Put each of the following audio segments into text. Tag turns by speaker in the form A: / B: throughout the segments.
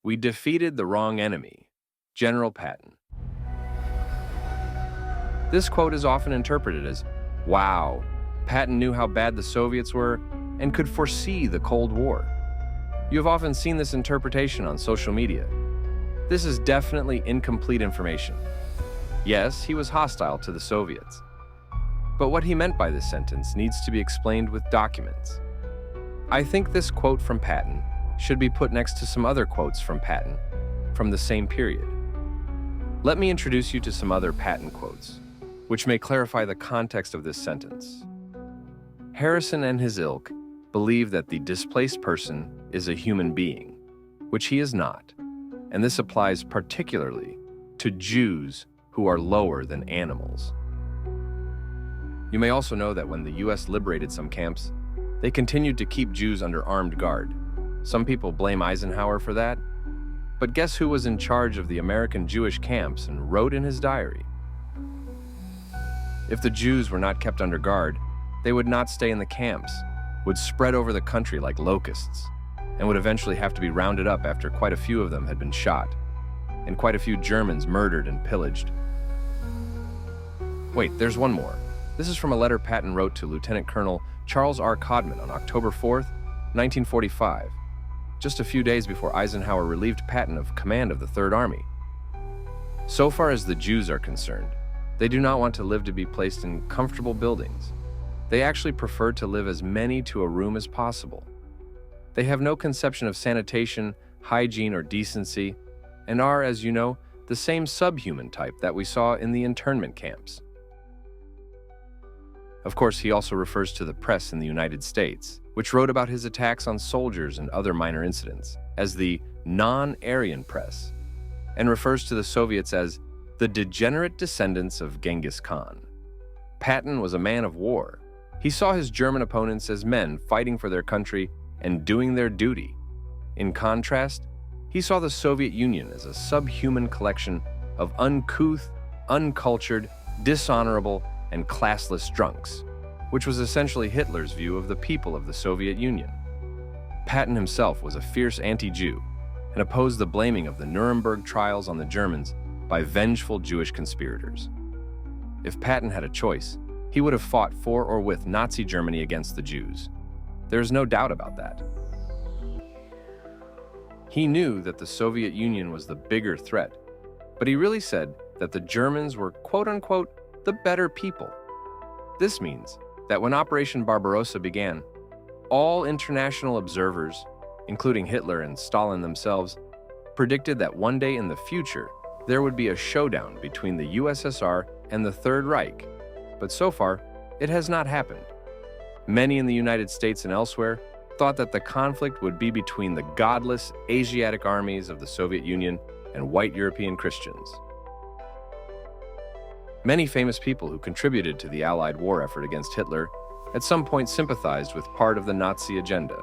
A: We defeated the wrong enemy. General Patton. This quote is often interpreted as, wow, Patton knew how bad the Soviets were and could foresee the Cold War. You have often seen this interpretation on social media. This is definitely incomplete information. Yes, he was hostile to the Soviets. But what he meant by this sentence needs to be explained with documents. I think this quote from Patton should be put next to some other quotes from Patton from the same period. Let me introduce you to some other Patton quotes, which may clarify the context of this sentence. Harrison and his ilk believe that the displaced person is a human being, which he is not, and this applies particularly to Jews who are lower than animals. You may also know that when the US liberated some camps, they continued to keep Jews under armed guard. Some people blame Eisenhower for that, but guess who was in charge of the American Jewish camps and wrote in his diary? If the Jews were not kept under guard, they would not stay in the camps, would spread over the country like locusts, and would eventually have to be rounded up after quite a few of them had been shot, and quite a few Germans murdered and pillaged. Wait, there's one more. This is from a letter Patton wrote to Lieutenant Colonel Charles R. Codman on October 4th, 1945, just a few days before Eisenhower relieved Patton of command of the Third Army. So far as the Jews are concerned, they do not want to live to be placed in comfortable buildings. They actually prefer to live as many to a room as possible. They have no conception of sanitation, hygiene, or decency, and are, as you know, the same subhuman type that we saw in the internment camps. Of course, he also refers to the press in the United States, which wrote about his attacks on soldiers and other minor incidents as the non-Aryan press, and refers to the Soviets as the degenerate descendants of Genghis Khan. Patton was a man of war. He saw his German opponents as men fighting for their country and doing their duty. In contrast, he saw the Soviet Union as a subhuman collection of uncouth, uncultured, dishonorable, and classless drunks, which was essentially Hitler's view of the people of the Soviet Union. Patton himself was a fierce anti-Jew and opposed the blaming of the Nuremberg trials on the Germans by vengeful Jewish conspirators. If Patton had a choice, he would have fought for or with Nazi Germany against the Jews. There is no doubt about that. He knew that the Soviet Union was the bigger threat, but he really said that the Germans were quote-unquote the better people. This means that when Operation Barbarossa began, all international observers, including Hitler and Stalin themselves, predicted that one day in the future there would be a showdown between the USSR and the Third Reich, but so far it has not happened. Many in the United States and elsewhere thought that the conflict would be between the godless Asiatic armies of the Soviet Union and white European Christians. Many famous people who contributed to the Allied war effort against Hitler at some point sympathized with part of the Nazi agenda.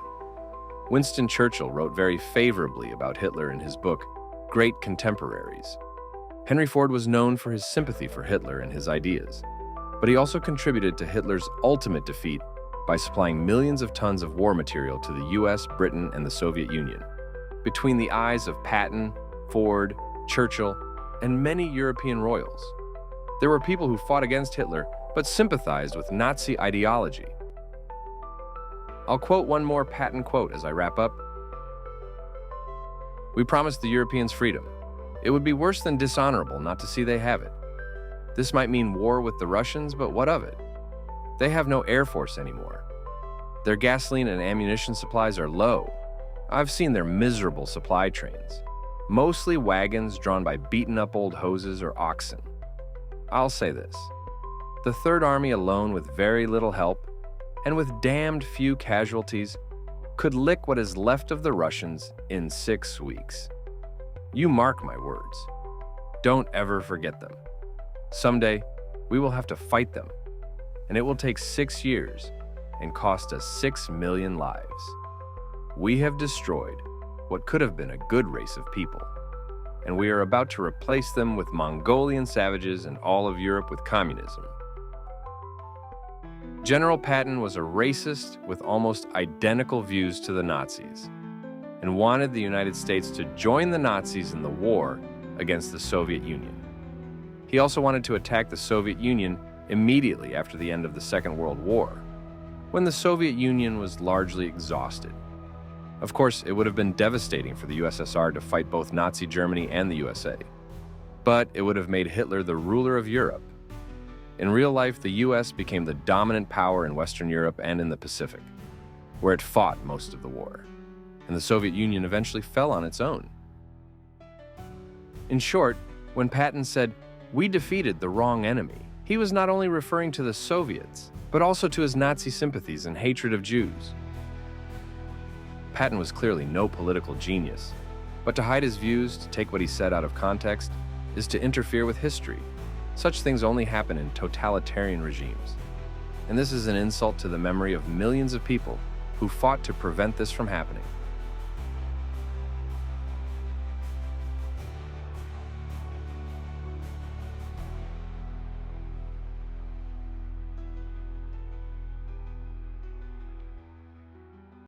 A: Winston Churchill wrote very favorably about Hitler in his book, Great Contemporaries. Henry Ford was known for his sympathy for Hitler and his ideas, but he also contributed to Hitler's ultimate defeat by supplying millions of tons of war material to the US, Britain, and the Soviet Union. Between the eyes of Patton, Ford, Churchill, and many European royals, there were people who fought against Hitler but sympathized with Nazi ideology. I'll quote one more Patton quote as I wrap up. "We promised the Europeans freedom. It would be worse than dishonorable not to see they have it. This might mean war with the Russians, but what of it? They have no air force anymore. Their gasoline and ammunition supplies are low. I've seen their miserable supply trains, mostly wagons drawn by beaten-up old hoses or oxen. I'll say this. The Third Army alone, with very little help and with damned few casualties, could lick what is left of the Russians in 6 weeks. You mark my words. Don't ever forget them. Someday, we will have to fight them, and it will take 6 years and cost us 6 million lives. We have destroyed what could have been a good race of people, and we are about to replace them with Mongolian savages and all of Europe with communism." General Patton was a racist with almost identical views to the Nazis. and wanted the United States to join the Nazis in the war against the Soviet Union. He also wanted to attack the Soviet Union immediately after the end of the Second World War, when the Soviet Union was largely exhausted. Of course, it would have been devastating for the USSR to fight both Nazi Germany and the USA, but it would have made Hitler the ruler of Europe. In real life, the US became the dominant power in Western Europe and in the Pacific, where it fought most of the war, and the Soviet Union eventually fell on its own. In short, when Patton said, "We defeated the wrong enemy," he was not only referring to the Soviets, but also to his Nazi sympathies and hatred of Jews. Patton was clearly no political genius, but to hide his views, to take what he said out of context, is to interfere with history. Such things only happen in totalitarian regimes. And this is an insult to the memory of millions of people who fought to prevent this from happening.